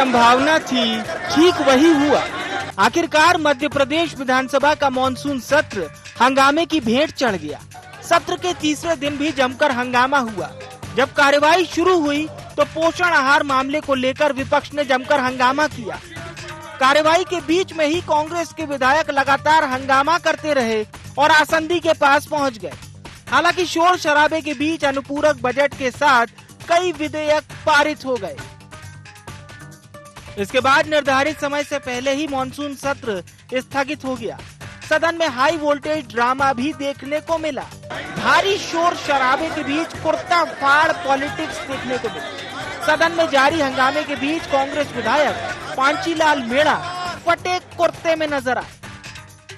संभावना थी ठीक वही हुआ। आखिरकार मध्य प्रदेश विधानसभा का मॉनसून सत्र हंगामे की भेंट चढ़ गया। सत्र के तीसरे दिन भी जमकर हंगामा हुआ। जब कार्यवाही शुरू हुई तो पोषण आहार मामले को लेकर विपक्ष ने जमकर हंगामा किया। कार्यवाही के बीच में ही कांग्रेस के विधायक लगातार हंगामा करते रहे और आसंदी के पास पहुंच गए। हालांकि शोर शराबे के बीच अनुपूरक बजट के साथ कई विधेयक पारित हो गए। इसके बाद निर्धारित समय से पहले ही मॉनसून सत्र स्थगित हो गया। सदन में हाई वोल्टेज ड्रामा भी देखने को मिला। भारी शोर शराबे के बीच कुर्ता फाड़ पॉलिटिक्स देखने को मिला। सदन में जारी हंगामे के बीच कांग्रेस विधायक पांचीलाल मेड़ा फटे कुर्ते में नजर आए।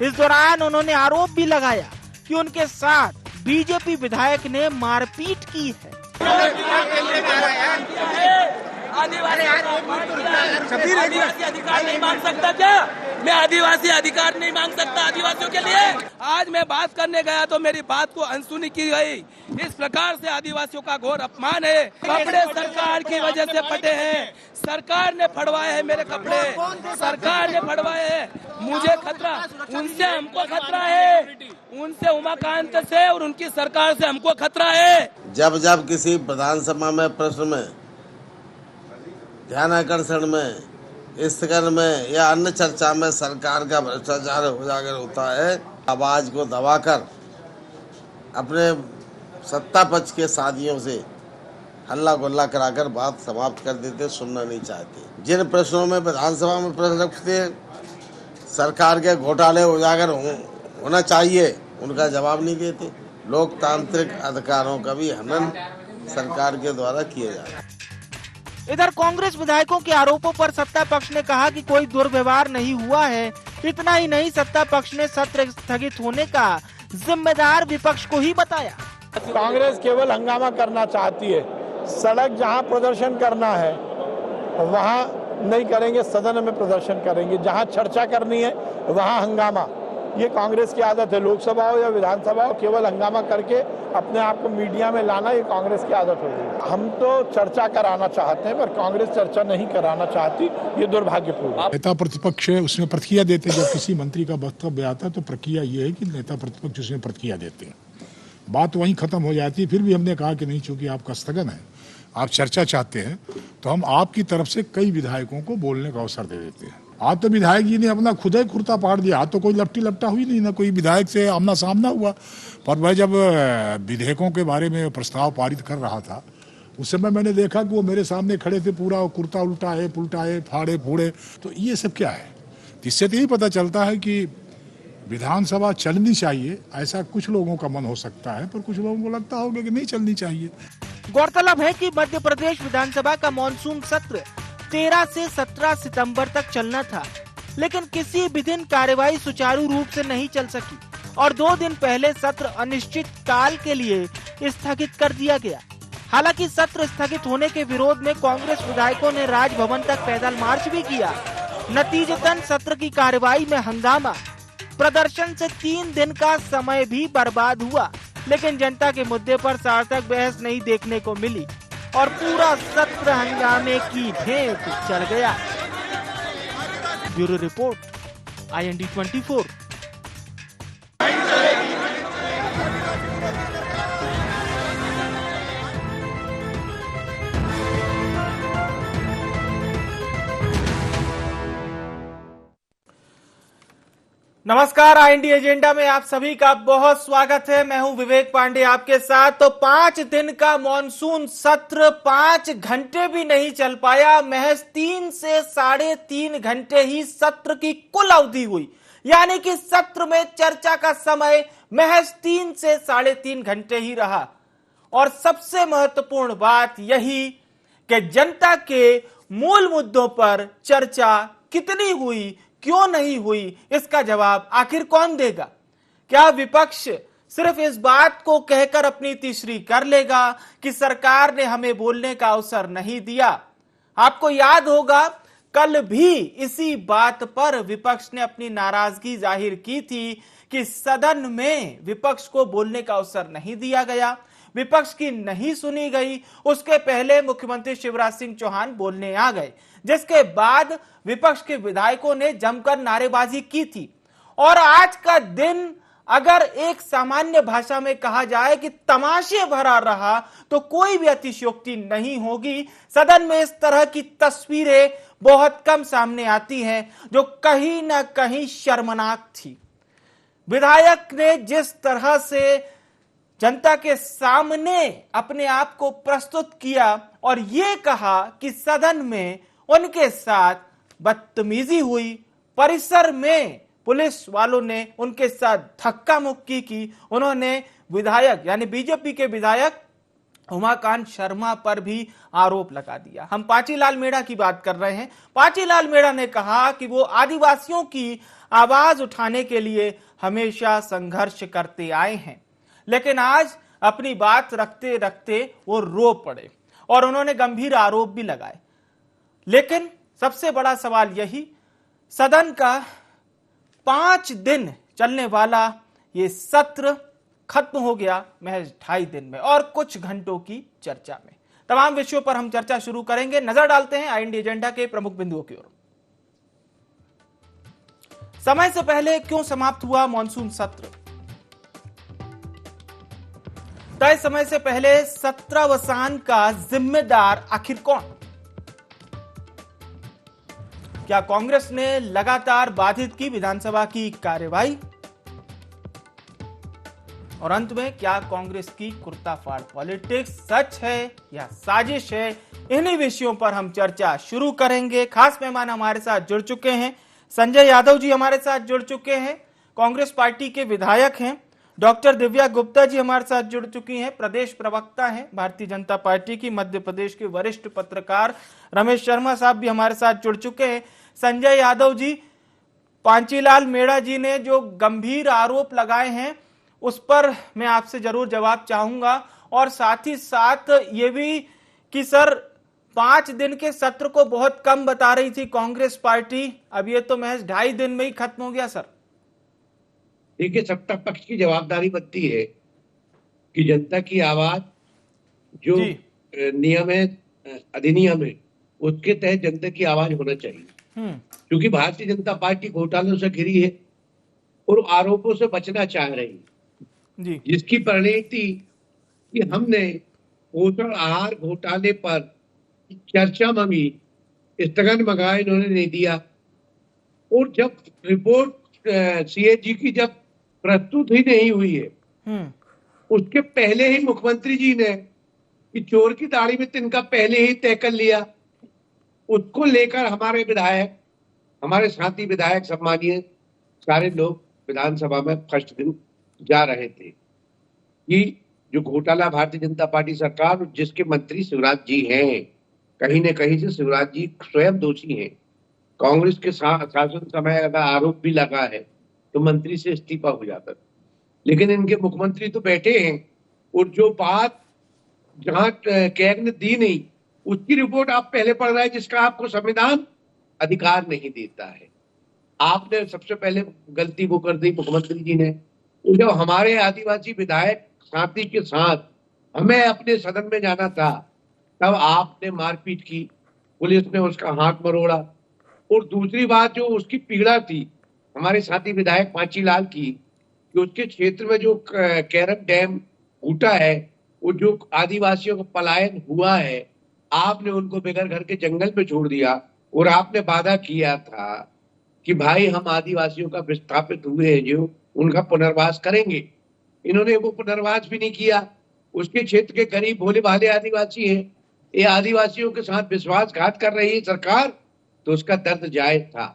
इस दौरान उन्होंने आरोप भी लगाया कि उनके साथ बीजेपी विधायक ने मारपीट की है। आदिवासी अधिकार नहीं मांग सकता क्या? मैं आदिवासी अधिकार नहीं मांग सकता आदिवासियों के लिए? आज मैं बात करने गया तो मेरी बात को अनसुनी की गई। इस प्रकार से आदिवासियों का घोर अपमान है। कपड़े सरकार की वजह से फटे हैं। सरकार ने फड़वाए हैं मेरे कपड़े, सरकार ने फड़वाए हैं। मुझे खतरा, उनसे हमको खतरा है, उनसे उमाकांत से और उनकी सरकार से हमको खतरा है। जब जब किसी विधानसभा में प्रश्न में, ध्यान आकर्षण में, स्थगन में या अन्य चर्चा में सरकार का भ्रष्टाचार उजागर होता है, आवाज को दबाकर अपने सत्ता पक्ष के साथियों से हल्ला गुल्ला कराकर बात समाप्त कर देते, सुनना नहीं चाहते। जिन प्रश्नों में विधानसभा में प्रश्न रखते सरकार के घोटाले उजागर होना चाहिए, उनका जवाब नहीं देते। लोकतांत्रिक अधिकारों का भी हनन सरकार के द्वारा किया जा रहा है। इधर कांग्रेस विधायकों के आरोपों पर सत्ता पक्ष ने कहा कि कोई दुर्व्यवहार नहीं हुआ है। इतना ही नहीं, सत्ता पक्ष ने सत्र स्थगित होने का जिम्मेदार विपक्ष को ही बताया। कांग्रेस केवल हंगामा करना चाहती है। सड़क जहां प्रदर्शन करना है वहां नहीं करेंगे, सदन में प्रदर्शन करेंगे। जहां चर्चा करनी है वहां हंगामा। ये कांग्रेस की आदत है। लोकसभा हो या विधानसभा हो, केवल हंगामा करके अपने आप को मीडिया में लाना, ये कांग्रेस की आदत हो गई। हम तो चर्चा कराना चाहते हैं पर कांग्रेस चर्चा नहीं कराना चाहती, ये दुर्भाग्यपूर्ण है। नेता प्रतिपक्ष है, उसमें प्रतिक्रिया देते हैं। जब किसी मंत्री का वक्तव्य आता है तो प्रक्रिया ये है कि नेता प्रतिपक्ष उसमें प्रतिक्रिया देते हैं। बात वहीं खत्म हो जाती है। फिर भी हमने कहा कि नहीं, चूंकि आपका स्थगन है, आप चर्चा चाहते हैं, तो हम आपकी तरफ से कई विधायकों को बोलने का अवसर दे देते हैं। आज तो विधायक जी ने अपना खुद ही कुर्ता पाड़ दिया। आज तो कोई लपटी लपटा हुई नहीं, ना कोई विधायक से आमना सामना हुआ। पर वह जब विधेयकों के बारे में प्रस्ताव पारित कर रहा था, उस समय मैंने देखा कि वो मेरे सामने खड़े थे, पूरा कुर्ता उल्टाए पुलटाए, फाड़े फूड़े। तो ये सब क्या है? इससे तो यही पता चलता है कि विधानसभा चलनी चाहिए, ऐसा कुछ लोगों का मन हो सकता है, पर कुछ लोगों को लगता होगा कि नहीं चलनी चाहिए। गौरतलब है कि मध्य प्रदेश विधानसभा का मॉनसून सत्र 13 से 17 सितंबर तक चलना था, लेकिन किसी भी दिन कार्यवाही सुचारू रूप से नहीं चल सकी और 2 दिन पहले सत्र अनिश्चित काल के लिए स्थगित कर दिया गया। हालांकि सत्र स्थगित होने के विरोध में कांग्रेस विधायकों ने राजभवन तक पैदल मार्च भी किया। नतीजतन सत्र की कार्यवाही में हंगामा, प्रदर्शन से 3 दिन का समय भी बर्बाद हुआ, लेकिन जनता के मुद्दे पर सार्थक बहस नहीं देखने को मिली और पूरा सत्र हंगामे की भेंट चढ़ गया। Bureau report, IND 24। नमस्कार, IND एजेंडा में आप सभी का बहुत स्वागत है। मैं हूं विवेक पांडे आपके साथ। तो 5 दिन का मॉनसून सत्र 5 घंटे भी नहीं चल पाया। महज 3 से 3.5 घंटे ही सत्र की कुल अवधि हुई, यानी कि सत्र में चर्चा का समय महज 3 से 3.5 घंटे ही रहा। और सबसे महत्वपूर्ण बात यही कि जनता के मूल मुद्दों पर चर्चा कितनी हुई, क्यों नहीं हुई, इसका जवाब आखिर कौन देगा? क्या विपक्ष सिर्फ इस बात को कहकर अपनी तीसरी कर लेगा कि सरकार ने हमें बोलने का अवसर नहीं दिया? आपको याद होगा कल भी इसी बात पर विपक्ष ने अपनी नाराजगी जाहिर की थी कि सदन में विपक्ष को बोलने का अवसर नहीं दिया गया, विपक्ष की नहीं सुनी गई। उसके पहले मुख्यमंत्री शिवराज सिंह चौहान बोलने आ गए। जिसके बाद विपक्ष के विधायकों ने जमकर नारेबाजी की थी। और आज का दिन अगर एक सामान्य भाषा में कहा जाए कि तमाशे भरा रहा तो कोई भी अतिशयोक्ति नहीं होगी। सदन में इस तरह की तस्वीरें बहुत कम सामने आती हैं जो कहीं ना कहीं शर्मनाक थी। विधायक ने जिस तरह से जनता के सामने अपने आप को प्रस्तुत किया और ये कहा कि सदन में उनके साथ बदतमीजी हुई, परिसर में पुलिस वालों ने उनके साथ धक्का मुक्की की, उन्होंने विधायक यानी बीजेपी के विधायक उमाकांत शर्मा पर भी आरोप लगा दिया। हम पाचीलाल मेड़ा की बात कर रहे हैं। पाचीलाल मेड़ा ने कहा कि वो आदिवासियों की आवाज उठाने के लिए हमेशा संघर्ष करते आए हैं, लेकिन आज अपनी बात रखते रखते वो रो पड़े और उन्होंने गंभीर आरोप भी लगाए। लेकिन सबसे बड़ा सवाल यही, सदन का 5 दिन चलने वाला ये सत्र खत्म हो गया महज 2.5 दिन में और कुछ घंटों की चर्चा में। तमाम विषयों पर हम चर्चा शुरू करेंगे। नजर डालते हैं आईएनडी एजेंडा के प्रमुख बिंदुओं की ओर। समय से पहले क्यों समाप्त हुआ मॉनसून सत्र? तय समय से पहले सत्रावसान का जिम्मेदार आखिर कौन? क्या कांग्रेस ने लगातार बाधित की विधानसभा की कार्यवाही? और अंत में क्या कांग्रेस की कुर्ताफाड़ पॉलिटिक्स सच है या साजिश है? इन्हीं विषयों पर हम चर्चा शुरू करेंगे। खास मेहमान हमारे साथ जुड़ चुके हैं। संजय यादव जी हमारे साथ जुड़ चुके हैं, कांग्रेस पार्टी के विधायक हैं। डॉक्टर दिव्या गुप्ता जी हमारे साथ जुड़ चुकी हैं, प्रदेश प्रवक्ता हैं भारतीय जनता पार्टी की। मध्य प्रदेश के वरिष्ठ पत्रकार रमेश शर्मा साहब भी हमारे साथ जुड़ चुके हैं। संजय यादव जी, पाचीलाल मेड़ा जी ने जो गंभीर आरोप लगाए हैं उस पर मैं आपसे जरूर जवाब चाहूंगा, और साथ ही साथ ये भी कि सर 5 दिन के सत्र को बहुत कम बता रही थी कांग्रेस पार्टी, अब ये तो महज 2.5 दिन में ही खत्म हो गया। सर देखिए, सत्ता पक्ष की जवाबदारी बनती है कि जनता की आवाज जो नियम है, अधिनियम है, उसके तहत जनता की आवाज होना चाहिए। क्योंकि भारतीय जनता पार्टी घोटालों से घिरी है और आरोपों से बचना चाह रही है, जिसकी परिणति कि हमने पोषण आहार घोटाले पर चर्चा मांगी, स्थगन मंगाया, इन्होंने नहीं दिया। और जब रिपोर्ट सीएजी की जब प्रस्तुत ही नहीं हुई है, उसके पहले ही मुख्यमंत्री जी ने कि चोर की दाढ़ी में तिनका पहले ही तय कर लिया। उसको लेकर हमारे विधायक, हमारे साथी विधायक, सम्मानीय सारे लोग विधानसभा में फर्स्ट दिन जा रहे थे कि जो घोटाला भारतीय जनता पार्टी सरकार, जिसके मंत्री शिवराज जी हैं, कहीं न कहीं से शिवराज जी स्वयं दोषी हैं। कांग्रेस के शासन समय अगर आरोप भी लगा है तो मंत्री से इस्तीफा हो जाता, लेकिन इनके मुख्यमंत्री तो बैठे हैं और जो बात जहां कैग ने दी नहीं, उसकी रिपोर्ट आप पहले पढ़ रहे हैं, जिसका आपको संविधान अधिकार नहीं देता है। आपने सबसे पहले गलती वो कर दी मुख्यमंत्री जी ने। जब हमारे आदिवासी विधायक साथी के साथ हमें अपने सदन में जाना था, तब आपने मारपीट की, पुलिस ने उसका हाथ मरोड़ा। और दूसरी बात जो उसकी पीड़ा थी हमारे साथी विधायक पाचीलाल की, कि उसके क्षेत्र में जो कैरम डैम फूटा है, वो जो आदिवासियों का पलायन हुआ है, आपने उनको बेघर घर के जंगल में छोड़ दिया और आपने वादा किया था कि भाई हम आदिवासियों का विस्थापित हुए हैं जो उनका पुनर्वास करेंगे। इन्होंने वो पुनर्वास भी नहीं किया। उसके क्षेत्र के गरीब भोले भाले आदिवासी हैं, ये आदिवासियों के साथ विश्वासघात कर रही है सरकार, तो उसका दर्द जायज था।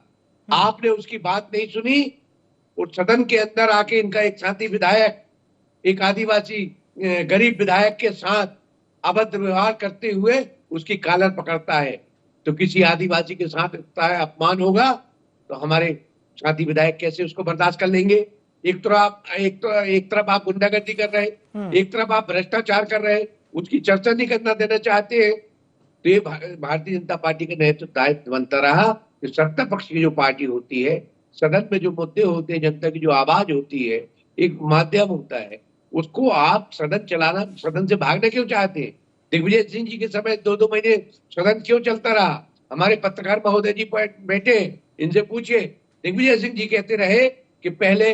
आपने उसकी बात नहीं सुनी और सदन के अंदर आके इनका एक साथी विधायक एक आदिवासी गरीब विधायक के साथ अभद्र व्यवहार करते हुए उसकी कॉलर पकड़ता है। तो किसी आदिवासी के साथ इतना अपमान होगा तो हमारे साथी विधायक कैसे उसको बर्दाश्त कर लेंगे? एक तरफ आप गुंडागर्दी कर रहे हैं, एक तरफ आप भ्रष्टाचार कर रहे हैं, उसकी चर्चा नहीं करना देना चाहते हैं। तो ये भारतीय जनता पार्टी का नेतृत्व दायित्व बनता रहा कि सत्ता पक्ष की जो पार्टी होती है, सदन में जो मुद्दे होते हैं, जनता की जो आवाज होती है, एक माध्यम होता है, उसको आप सदन चलाना, सदन से भागना क्यों चाहते हैं? दिग्विजय सिंह जी के समय 2-2 महीने सदन क्यों चलता रहा? हमारे पत्रकार महोदय जी बैठे, इनसे पूछिए। दिग्विजय सिंह जी कहते रहे कि पहले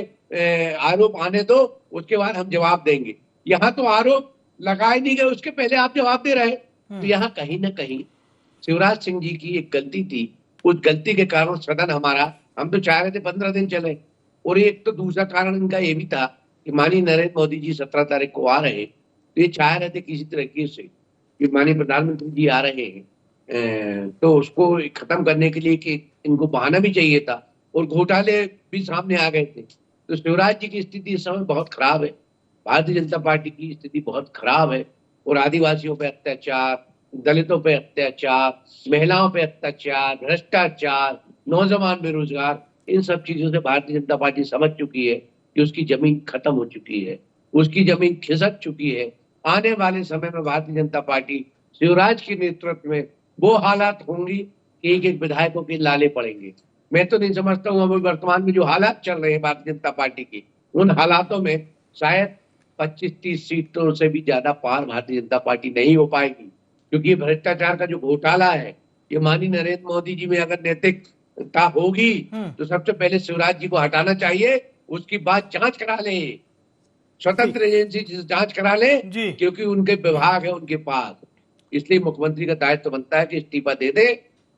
आरोप आने दो, उसके बाद हम जवाब देंगे। यहाँ तो आरोप लगाए नहीं गए, उसके पहले आप जवाब दे रहे। तो यहाँ कहीं ना कहीं शिवराज सिंह जी की एक गलती थी। उस गलती के कारण सदन हमारा, हम तो चाह रहे थे 15 दिन चले। और एक तो दूसरा कारण इनका ये भी था कि माननीय नरेंद्र मोदी जी 17 तारीख को आ रहे, तो ये चाह रहे थे किसी तरीके से कि माननीय प्रधानमंत्री जी आ रहे हैं, तो उसको खत्म करने के लिए कि इनको बहाना भी चाहिए था, और घोटाले भी सामने आ गए थे। तो शिवराज जी की स्थिति इस समय बहुत खराब है, भारतीय जनता पार्टी की स्थिति बहुत खराब है। और आदिवासियों पे अत्याचार, दलितों पे अत्याचार, महिलाओं पे अत्याचार, भ्रष्टाचार, नौजवान बेरोजगार, इन सब चीजों से भारतीय जनता पार्टी समझ चुकी है कि उसकी जमीन खत्म हो चुकी है, उसकी जमीन खिसक चुकी है। आने वाले समय में भारतीय जनता पार्टी शिवराज के नेतृत्व में वो हालात होंगी कि एक एक विधायकों के लाले पड़ेंगे। मैं तो नहीं समझता हूँ अभी वर्तमान में जो हालात चल रहे हैं भारतीय जनता पार्टी की, उन हालातों में शायद 25-30 सीटों से भी ज्यादा पार भारतीय जनता पार्टी नहीं हो पाएगी। क्योंकि भ्रष्टाचार का जो घोटाला है, ये माननीय नरेंद्र मोदी जी में अगर नैतिकता होगी तो सबसे पहले शिवराज जी को हटाना चाहिए, उसकी बात जांच करा ले, स्वतंत्र एजेंसी से जांच करा ले, क्योंकि उनके विभाग है उनके पास। इसलिए मुख्यमंत्री का दायित्व बनता है कि इस्तीफा दे दे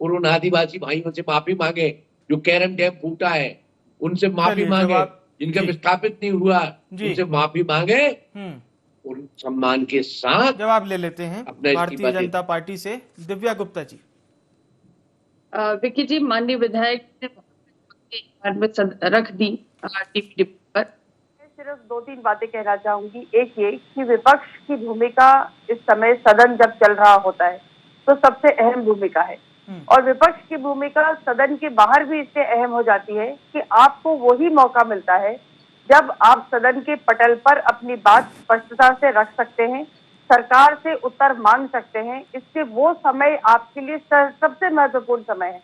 और उन आदिवासी भाइयों से माफी मांगे जो कैरम डैम फूटा है, उनसे माफी मांगे, जिनका विस्थापित नहीं हुआ उनसे माफी मांगे, और सम्मान के साथ जवाब ले लेते हैं भारतीय जनता पार्टी से दिव्या गुप्ता जी। विकी जी, माननीय विधायक ने रख दी टीवी पर। सिर्फ 2-3 बातें कहना चाहूंगी। एक ये कि विपक्ष की भूमिका इस समय सदन जब चल रहा होता है तो सबसे अहम भूमिका है, और विपक्ष की भूमिका सदन के बाहर भी इससे अहम हो जाती है कि आपको वही मौका मिलता है जब आप सदन के पटल पर अपनी बात स्पष्टता से रख सकते हैं, सरकार से उत्तर मांग सकते हैं। इससे वो समय आपके लिए सबसे महत्वपूर्ण समय है।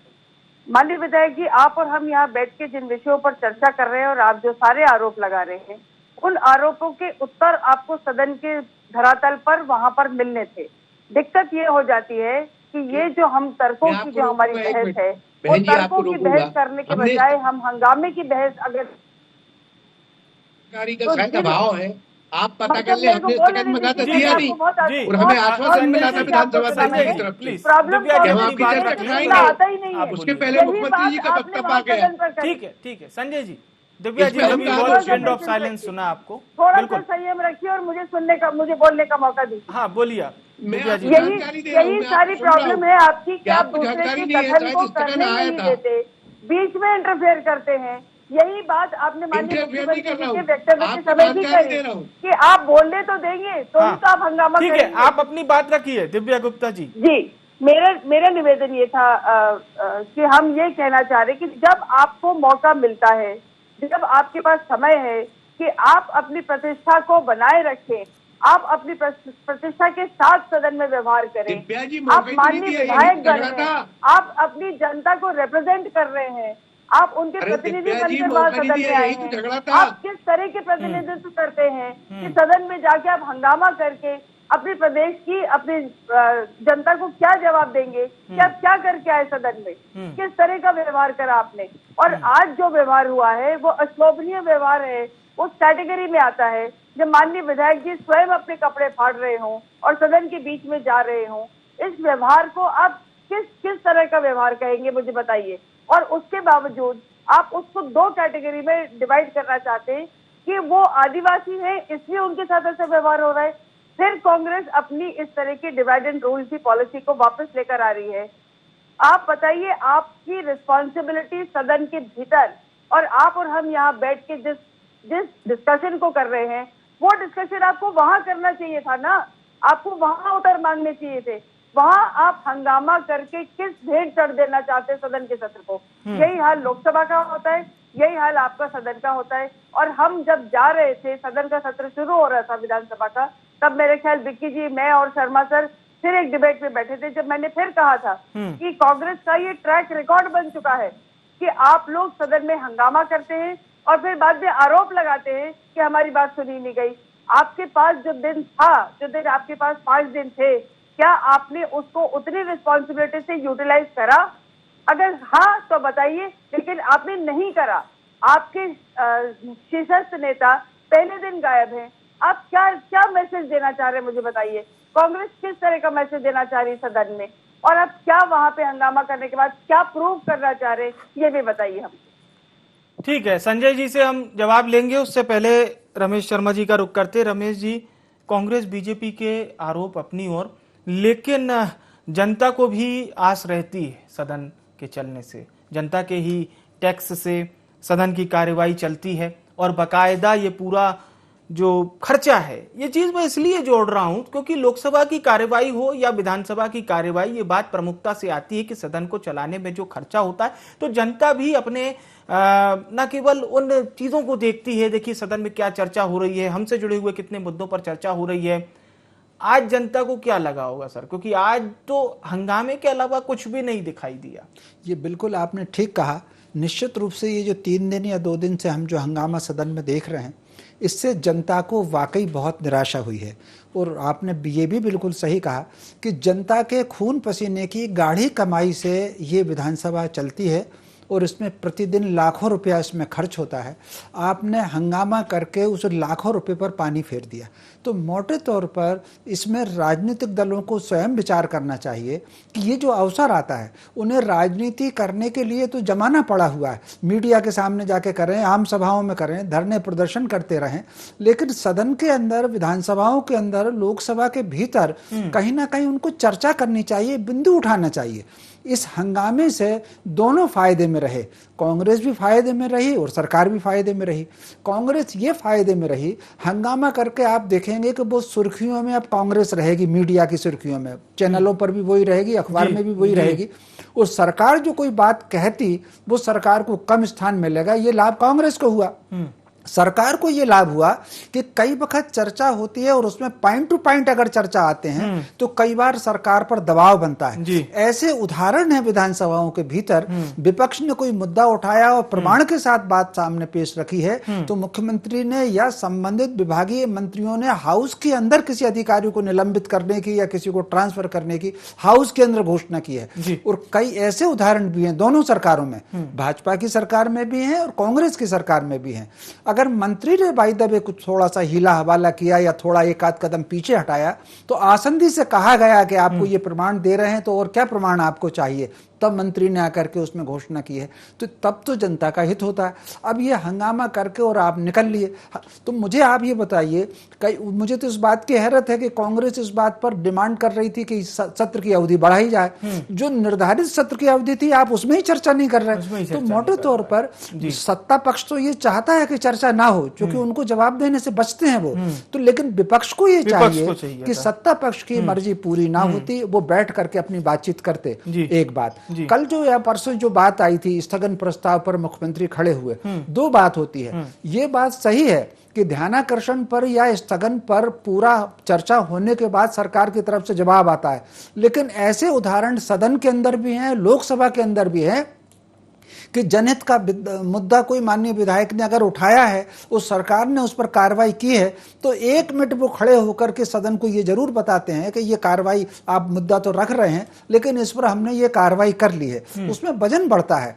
माननीय विधायक जी, आप और हम यहाँ बैठ के जिन विषयों पर चर्चा कर रहे हैं और आप जो सारे आरोप लगा रहे हैं, उन आरोपों के उत्तर आपको सदन के धरातल पर वहां पर मिलने थे। दिक्कत ये हो जाती है कि ये जो हम तर्कों की जो हमारी बहस है, वो तर्कों की बहस करने के बजाय हम हंगामे की बहस अगर का भाव है, आप पता कर ले, हमने स्थगन मंगा तो दिया नहीं और हमें आश्वासन मिला था विधानसभा अध्यक्ष की तरफ से। प्रॉब्लम आता ही नहीं है, उसके पहले मुख्यमंत्री जी का वक्तव्य आ गया। ठीक है संजय जी, दिव्या जी ने भी बहुत मिनट ऑफ साइलेंस सुना आपको। थोड़ा सा संयम रखिए और मुझे बोलने का मौका दीजिए। हाँ बोलिए दिव्या जी। यही सारी प्रॉब्लम है आपकी कि आप दूसरे के कथन को करने नहीं देते, बीच में इंटरफेयर करते हैं। यही बात आपने माननीय मुख्यमंत्री के वक्तव्य के समय भी कही कि आप बोलने तो देंगे तो ही तो आप हंगामा करेंगे। ठीक है, आप अपनी बात रखिए दिव्या गुप्ता जी। जी, मेरा निवेदन ये था कि हम ये कहना चाह रहे कि जब आपको मौका मिलता है, जब आपके पास समय है कि आप अपनी प्रतिष्ठा को बनाए रखें, आप अपनी प्रतिष्ठा के साथ सदन में व्यवहार करें। आप माननीय विधायकगण हैं, आप अपनी जनता को रिप्रेजेंट कर रहे हैं, आप उनके प्रतिनिधि बनकर वहां सदन में आए हैं। आप किस तरह के प्रतिनिधित्व करते हैं कि सदन में जाके आप हंगामा करके अपने प्रदेश की, अपनी जनता को क्या जवाब देंगे कि आप क्या करके आए सदन में, किस तरह का व्यवहार करा आपने। और आज जो व्यवहार हुआ है वो अशोभनीय व्यवहार है, उस कैटेगरी में आता है जब माननीय विधायक जी स्वयं अपने कपड़े फाड़ रहे हों और सदन के बीच में जा रहे हों। इस व्यवहार को आप किस तरह का व्यवहार कहेंगे, मुझे बताइए। और उसके बावजूद आप उसको 2 कैटेगरी में डिवाइड करना चाहते हैं कि वो आदिवासी हैं इसलिए उनके साथ ऐसा व्यवहार हो रहा है। फिर कांग्रेस अपनी इस तरह की डिवाइड एंड रूल की पॉलिसी को वापस लेकर आ रही है। आप बताइए, आपकी रिस्पॉन्सिबिलिटी सदन के भीतर, और आप और हम यहाँ बैठ के जिस डिस्कशन को कर रहे हैं, वो डिस्कशन आपको वहां करना चाहिए था ना, आपको वहां उत्तर मांगने चाहिए थे। वहां आप हंगामा करके किस भेंट चढ़ देना चाहते हैं सदन के सत्र को। यही हाल लोकसभा का होता है, यही हाल आपका सदन का होता है। और हम जब जा रहे थे, सदन का सत्र शुरू हो रहा था विधानसभा का, तब मेरे ख्याल विक्की जी, मैं और शर्मा सर फिर एक डिबेट में बैठे थे, जब मैंने फिर कहा था कि कांग्रेस का ये ट्रैक रिकॉर्ड बन चुका है कि आप लोग सदन में हंगामा करते हैं और फिर बाद में आरोप लगाते हैं कि हमारी बात सुनी नहीं गई। आपके पास जो दिन था, जो दिन आपके पास 5 दिन थे, क्या आपने उसको उतनी रिस्पॉन्सिबिलिटी से यूटिलाइज करा? अगर हाँ तो बताइए, लेकिन आपने नहीं करा। आपके शीर्षस्थ नेता पहले दिन गायब हैं। आप क्या क्या मैसेज देना चाह रहे हैं, मुझे बताइए। कांग्रेस किस तरह का मैसेज देना चाह रही है सदन में, और आप क्या वहां पे हंगामा करने के बाद क्या प्रूव करना चाह रहे हैं, ये भी बताइए हम। ठीक है, संजय जी से हम जवाब लेंगे, उससे पहले रमेश शर्मा जी का रुख करते। रमेश जी, कांग्रेस बीजेपी के आरोप अपनी ओर, लेकिन जनता को भी आस रहती है सदन के चलने से, जनता के ही टैक्स से सदन की कार्यवाही चलती है, और बकायदा ये पूरा जो खर्चा है, ये चीज मैं इसलिए जोड़ रहा हूं क्योंकि लोकसभा की कार्यवाही हो या विधानसभा की कार्यवाही, ये बात प्रमुखता से आती है कि सदन को चलाने में जो खर्चा होता है, तो जनता भी अपने न केवल उन चीजों को देखती है, देखिए सदन में क्या चर्चा हो रही है, हमसे जुड़े हुए कितने मुद्दों पर चर्चा हो रही है। आज जनता को क्या लगा होगा सर, क्योंकि आज तो हंगामे के अलावा कुछ भी नहीं दिखाई दिया। ये बिल्कुल आपने ठीक कहा। निश्चित रूप से ये जो 3 दिन या 2 दिन से हम जो हंगामा सदन में देख रहे हैं, इससे जनता को वाकई बहुत निराशा हुई है। और आपने ये भी बिल्कुल सही कहा कि जनता के खून पसीने की गाढ़ी कमाई से ये विधानसभा चलती है, और इसमें प्रतिदिन लाखों रुपया इसमें खर्च होता है। आपने हंगामा करके उस लाखों रुपए पर पानी फेर दिया। तो मोटे तौर पर इसमें राजनीतिक दलों को स्वयं विचार करना चाहिए कि ये जो अवसर आता है, उन्हें राजनीति करने के लिए तो जमाना पड़ा हुआ है। मीडिया के सामने जाके करें, आम सभाओं में करें, धरने प्रदर्शन करते रहें, लेकिन सदन के अंदर, विधानसभाओं के अंदर, लोकसभा के भीतर कहीं ना कहीं उनको चर्चा करनी चाहिए, बिंदु उठाना चाहिए। इस हंगामे से दोनों फायदे में रहे, कांग्रेस भी फायदे में रही और सरकार भी फायदे में रही। कांग्रेस ये फायदे में रही, हंगामा करके आप देखेंगे कि वो सुर्खियों में अब कांग्रेस रहेगी, मीडिया की सुर्खियों में, चैनलों पर भी वही रहेगी, अखबार में भी वही रहेगी। और सरकार जो कोई बात कहती, वो सरकार को कम स्थान मिलेगा। ये लाभ कांग्रेस को हुआ। सरकार को ये लाभ हुआ कि कई वक्त चर्चा होती है और उसमें पॉइंट टू पॉइंट अगर चर्चा आते हैं तो कई बार सरकार पर दबाव बनता है। ऐसे उदाहरण है विधानसभाओं के भीतर, विपक्ष ने कोई मुद्दा उठाया और प्रमाण के साथ बात सामने पेश रखी है, तो मुख्यमंत्री ने या संबंधित विभागीय मंत्रियों ने हाउस के अंदर किसी अधिकारी को निलंबित करने की या किसी को ट्रांसफर करने की हाउस के अंदर घोषणा की है। और कई ऐसे उदाहरण भी हैं दोनों सरकारों में, भाजपा की सरकार में भी है और कांग्रेस की सरकार में भी है। अगर मंत्री ने बाय द वे कुछ थोड़ा सा हीला हवाला किया या थोड़ा एक आध कदम पीछे हटाया, तो आसंदी से कहा गया कि आपको ये प्रमाण दे रहे हैं, तो और क्या प्रमाण आपको चाहिए, तब मंत्री ने आकर के उसमें घोषणा की है। तो तब तो जनता का हित होता है। अब ये हंगामा करके और आप निकल लिए, तो मुझे आप ये बताइए, मुझे तो इस बात की हैरत है कि कांग्रेस इस बात पर डिमांड कर रही थी कि सत्र की अवधि बढ़ाई जाए। जो निर्धारित सत्र की अवधि थी, आप उसमें ही चर्चा नहीं कर रहे। तो मोटे तौर पर सत्ता पक्ष तो ये चाहता है कि चर्चा ना हो, क्योंकि उनको जवाब देने से बचते हैं वो तो, लेकिन विपक्ष को ये चाहिए कि सत्ता पक्ष की मर्जी पूरी ना होती, वो बैठ करके अपनी बातचीत करते। एक बात, कल जो या परसों जो बात आई थी स्थगन प्रस्ताव पर मुख्यमंत्री खड़े हुए, 2 बात होती है। ये बात सही है कि ध्यानाकर्षण पर या स्थगन पर पूरा चर्चा होने के बाद सरकार की तरफ से जवाब आता है, लेकिन ऐसे उदाहरण सदन के अंदर भी हैं, लोकसभा के अंदर भी है कि जनहित का मुद्दा कोई माननीय विधायक ने अगर उठाया है, उस सरकार ने उस पर कार्रवाई की है, तो 1 मिनट वो खड़े होकर के सदन को ये जरूर बताते हैं कि ये कार्रवाई, आप मुद्दा तो रख रहे हैं लेकिन इस पर हमने ये कार्रवाई कर ली है। उसमें वजन बढ़ता है।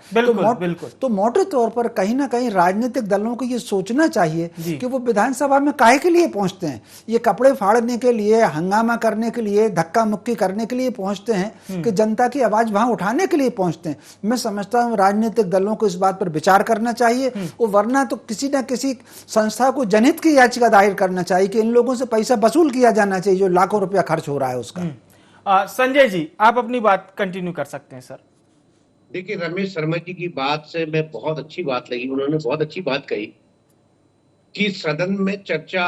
तो मोटे तौर पर कहीं ना कहीं राजनीतिक दलों को ये सोचना चाहिए कि वो विधानसभा में काहे के लिए पहुंचते हैं। ये कपड़े फाड़ने के लिए, हंगामा करने के लिए, धक्का मुक्की करने के लिए पहुंचते हैं कि जनता की आवाज वहां उठाने के लिए पहुंचते हैं। मैं समझता हूं राजनीतिक दलों को इस बात पर विचार करना चाहिए, और वरना तो किसी न किसी संस्था को जनहित की याचिका दायर करना चाहिए कि इन लोगों से पैसा वसूल किया जाना चाहिए जो लाखों रुपया खर्च हो रहा है उसका। संजय जी, आप अपनी बात कंटिन्यू कर सकते हैं सर। देखिए, रमेश शर्मा जी की बात से मैं बहुत अच्छी बात लगी, उन्होंने बहुत अच्छी बात कही कि सदन में चर्चा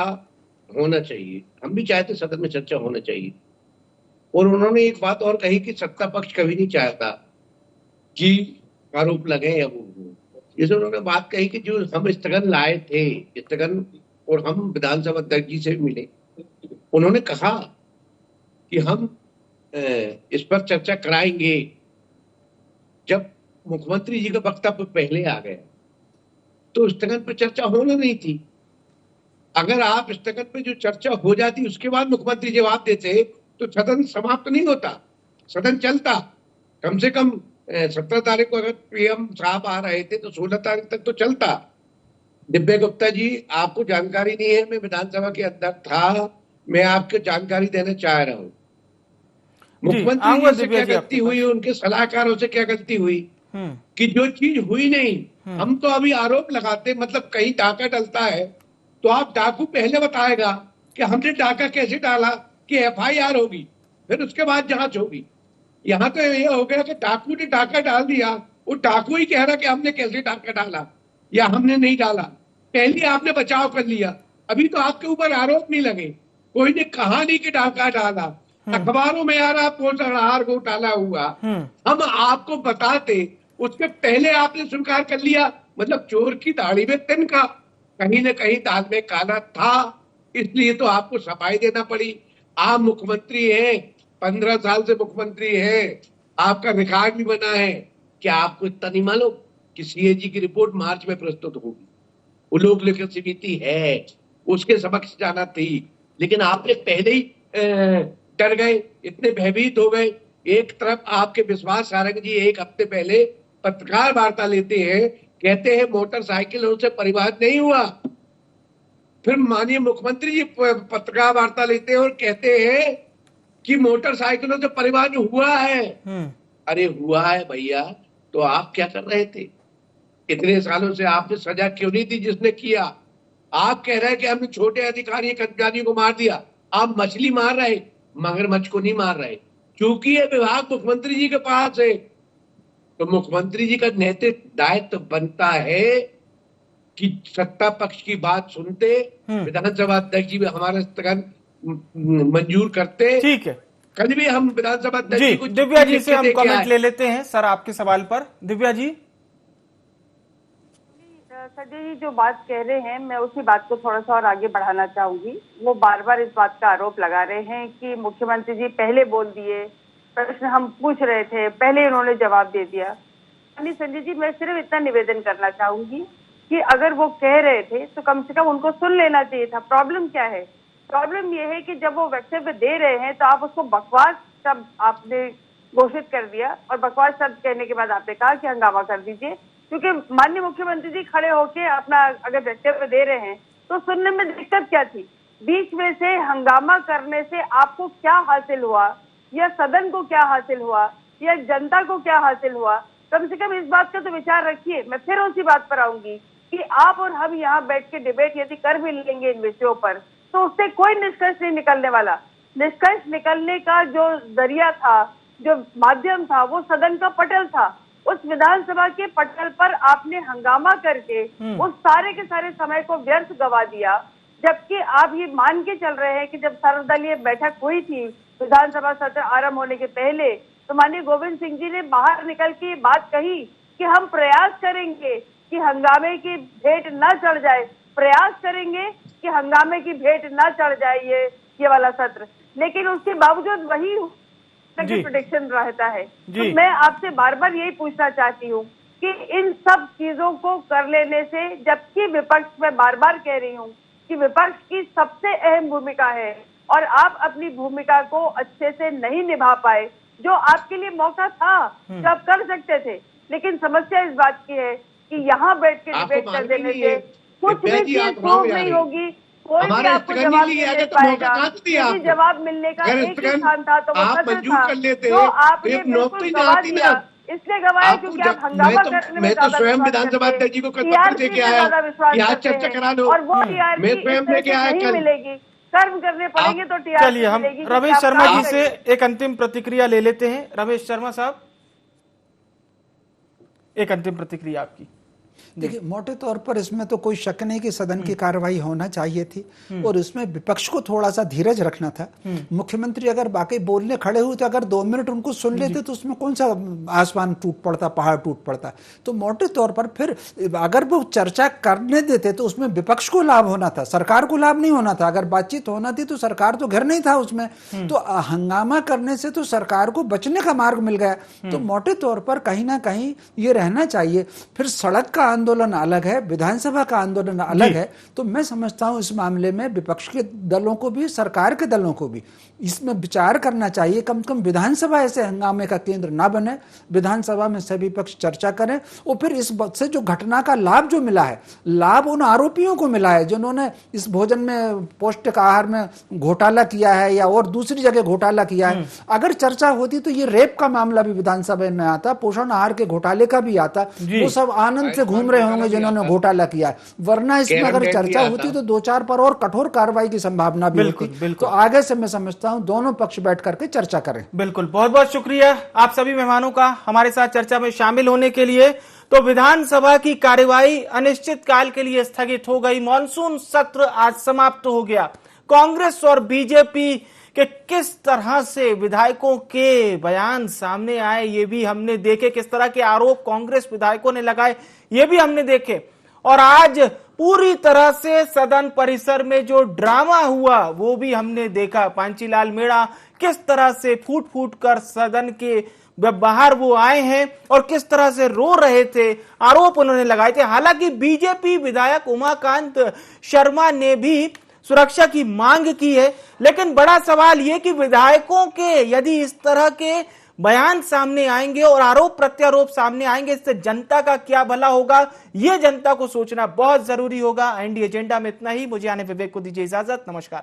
होना चाहिए। हम भी चाहते सदन में चर्चा होना चाहिए। और उन्होंने एक बात और कही कि सत्ता पक्ष कभी नहीं चाहता कि आरोप लगे या वो, जैसे उन्होंने बात कही कि जो हम स्थगन लाए थे, स्थगन, और हम विधानसभा अध्यक्ष जी से मिले, उन्होंने कहा कि हम इस पर चर्चा कराएंगे। जब मुख्यमंत्री जी का वक्तव्य पहले आ गया तो स्थगन पर चर्चा होना नहीं थी। अगर आप स्थगन पे जो चर्चा हो जाती उसके बाद मुख्यमंत्री जवाब देते तो सदन समाप्त नहीं होता, सदन चलता। कम से कम 17 तारीख को अगर पीएम साहब आ रहे थे तो 16 तारीख तक तो चलता। दिव्या गुप्ता जी, आपको जानकारी नहीं है, मैं विधानसभा के अंदर था, मैं आपको जानकारी देना चाह रहा हूँ। मुख्यमंत्री जी से क्या गलती हुई, उनके सलाहकारों से क्या गलती हुई कि जो चीज हुई नहीं, हम तो अभी आरोप लगाते, मतलब कहीं डाका डलता है तो आप डाकू पहले बताएगा कि हमने डाका कैसे डाला, कि एफआईआर होगी, फिर उसके बाद जांच होगी। यहाँ तो ये हो गया कि डाकू ने डाका डाल दिया, वो डाकू ही कह रहा कि हमने कैसे डाका डाला या हमने नहीं डाला। पहले आपने बचाव कर लिया, अभी तो आपके ऊपर आरोप नहीं लगे, कोई ने कहा नहीं कि डाका डाला। अखबारों में आ रहा पोषाहार घोटाला हुआ, हम आपको बताते, उसके पहले आपने स्वीकार कर लिया। मतलब चोर की दाढ़ी में तिनका, कहीं न कहीं दाल में काला था, इसलिए तो आपको सफाई देना पड़ी। आप मुख्यमंत्री हैं, 15 साल से मुख्यमंत्री हैं, आपका रिकॉर्ड भी बना है। क्या आपको इतना नहीं मालूम कि सीएजी की रिपोर्ट मार्च में प्रस्तुत होगी? वो लोक लेखक समिति है, उसके समक्ष जाना थी, लेकिन आपने पहले ही डर गए, इतने भयभीत हो गए। एक तरफ आपके विश्वास सारंग जी एक हफ्ते पहले पत्रकार वार्ता लेते हैं, कहते हैं मोटरसाइकिलों से परिवहन नहीं हुआ। फिर माननीय मुख्यमंत्री जी पत्रकार वार्ता लेते हैं और कहते हैं कि मोटरसाइकिलों से परिवहन हुआ है। अरे हुआ है भैया, तो आप क्या कर रहे थे इतने सालों से? आपने सजा क्यों नहीं दी जिसने किया? आप कह रहे हैं कि हमने छोटे अधिकारी कर्मचारियों को मार दिया, आप मछली मार रहे, मगरमच्छ को नहीं मार रहे, क्योंकि ये विभाग मुख्यमंत्री जी के पास है। तो मुख्यमंत्री जी का नैतिक दायित्व बनता है कि सत्ता पक्ष की बात सुनते, विधानसभा अध्यक्ष जी भी हमारा स्थगन मंजूर करते। ठीक है, कल भी हम विधानसभा अध्यक्ष जी को दिव्या जी से हम कमेंट ले लेते हैं सर आपके सवाल पर। दिव्या जी। संजय जी जो बात कह रहे हैं, मैं उसी बात को थोड़ा सा और आगे बढ़ाना चाहूंगी। वो बार बार इस बात का आरोप लगा रहे हैं कि मुख्यमंत्री जी पहले बोल दिए, प्रश्न हम पूछ रहे थे, पहले उन्होंने जवाब दे दिया। संजय जी, मैं सिर्फ इतना निवेदन करना चाहूंगी कि अगर वो कह रहे थे तो कम से कम उनको सुन लेना चाहिए था। प्रॉब्लम क्या है? प्रॉब्लम ये है कि जब वो वक्तव्य दे रहे हैं तो आप उसको बकवास शब्द आपने घोषित कर दिया, और बकवास शब्द कहने के बाद आपने कहा कि हंगामा कर दीजिए, क्योंकि माननीय मुख्यमंत्री जी खड़े होके अपना अगर वक्तव्य दे रहे हैं तो सुनने में दिक्कत क्या थी? बीच में से हंगामा करने से आपको क्या हासिल हुआ, या सदन को क्या हासिल हुआ, या जनता को क्या हासिल हुआ? कम से कम इस बात का तो विचार रखिए। मैं फिर उसी बात पर आऊंगी कि आप और हम यहाँ बैठ के डिबेट यदि कर भी लेंगे इन विषयों पर, तो उससे कोई निष्कर्ष नहीं निकलने वाला। निष्कर्ष निकलने का जो जरिया था, जो माध्यम था, वो सदन का पटल था। उस विधानसभा के पटल पर आपने हंगामा करके उस सारे के सारे समय को व्यर्थ गवा दिया, जबकि आप ये मान के चल रहे हैं कि जब सर्वदलीय बैठक हुई थी विधानसभा सत्र आरंभ होने के पहले, तो माननीय गोविंद सिंह जी ने बाहर निकल के बात कही कि हम प्रयास करेंगे कि हंगामे की भेंट न चढ़ जाए, प्रयास करेंगे कि हंगामे की भेंट न चढ़ जाए ये वाला सत्र। लेकिन उसके बावजूद वही प्रेडिक्शन रहता है। तो मैं आपसे बार बार यही पूछना चाहती हूँ कि इन सब चीजों को कर लेने से, जबकि विपक्ष में बार बार कह रही हूँ कि विपक्ष की सबसे अहम भूमिका है और आप अपनी भूमिका को अच्छे से नहीं निभा पाए, जो आपके लिए मौका था जो आप कर सकते थे। लेकिन समस्या इस बात की है कि यहाँ बैठ के डिबेट कर देने से कुछ भी चीज प्रूव नहीं होगी, कोई भी आपको जवाब नहीं दे पाएगा। यदि जवाब मिलने का एक ही स्थान था तो वो सत्र था, तो आपने बिल्कुल गवा दिया। इसलिए गवाया क्योंकि आप हंगामा करने में ज्यादा स्वयं विधानसभा अध्यक्ष जी को पत्र दे के आया, यहाँ चर्चा करा लो, और वो टीआरपी नहीं मिलेगी, कर्म करने पड़ेंगे तो टीआरपी। चलिए हम रमेश शर्मा जी से एक अंतिम प्रतिक्रिया ले लेते हैं। रमेश शर्मा साहब, एक अंतिम प्रतिक्रिया आपकी। देखिए, मोटे तौर पर इसमें तो कोई शक नहीं कि सदन की कार्रवाई होना चाहिए थी, और इसमें विपक्ष को थोड़ा सा धीरज रखना था। मुख्यमंत्री अगर बाकी बोलने खड़े हुए तो अगर 2 मिनट उनको सुन लेते तो उसमें कौन सा आसमान टूट पड़ता, पहाड़ टूट पड़ता। तो मोटे तौर पर फिर अगर वो चर्चा करने देते तो उसमें विपक्ष को लाभ होना था, सरकार को लाभ नहीं होना था। अगर बातचीत होना थी तो सरकार तो घर नहीं था उसमें, तो हंगामा करने से तो सरकार को बचने का मार्ग मिल गया। तो मोटे तौर पर कहीं ना कहीं ये रहना चाहिए। फिर सड़क का आंदोलन अलग है, विधानसभा का आंदोलन अलग है। तो मैं समझता हूं इस मामले में विपक्ष के दलों को भी, सरकार के दलों को भी इसमें विचार करना चाहिए। कम से कम विधानसभा ऐसे हंगामे का केंद्र ना बने, विधानसभा में सभी पक्ष चर्चा करें और फिर इस से जो घटना का लाभ जो मिला है, लाभ उन आरोपियों को मिला है जिन्होंने इस भोजन में, पौष्टिक आहार में घोटाला किया है या और दूसरी जगह घोटाला किया है। अगर चर्चा होती तो ये रेप का मामला भी विधानसभा में आता, पोषण आहार के घोटाले का भी आता, वो सब आनंद से घूम रहे होंगे जिन्होंने घोटाला किया है। वरना इसमें अगर चर्चा होती तो 2-4 पर और कठोर कार्रवाई की संभावना भी होती। तो आगे से मैं समझता हूं दोनों पक्ष बैठ करके चर्चा करें। बिल्कुल, बहुत बहुत शुक्रिया आप सभी मेहमानों का हमारे साथ चर्चा में शामिल होने के लिए। तो विधानसभा की कार्यवाही अनिश्चित काल के लिए स्थगित हो गई। मॉनसून सत्र आज समाप्त हो गया। कांग्रेस और बीजेपी के किस तरह से विधायकों के बयान सामने आए ये भी हमने देखे, किस तरह के आरोप कांग्रेस विधायकों ने लगाए ये भी हमने देखे। और आज पूरी तरह से सदन परिसर में जो ड्रामा हुआ वो भी हमने देखा। पांचीलाल मेड़ा किस तरह से फूट फूट कर सदन के बाहर वो आए हैं और किस तरह से रो रहे थे, आरोप उन्होंने लगाए थे। हालांकि बीजेपी विधायक उमाकांत शर्मा ने भी सुरक्षा की मांग की है, लेकिन बड़ा सवाल यह कि विधायकों के यदि इस तरह के बयान सामने आएंगे और आरोप प्रत्यारोप सामने आएंगे, इससे जनता का क्या भला होगा, यह जनता को सोचना बहुत जरूरी होगा। एनडी एजेंडा में इतना ही। मुझे आने विवेक को दीजिए इजाजत। नमस्कार।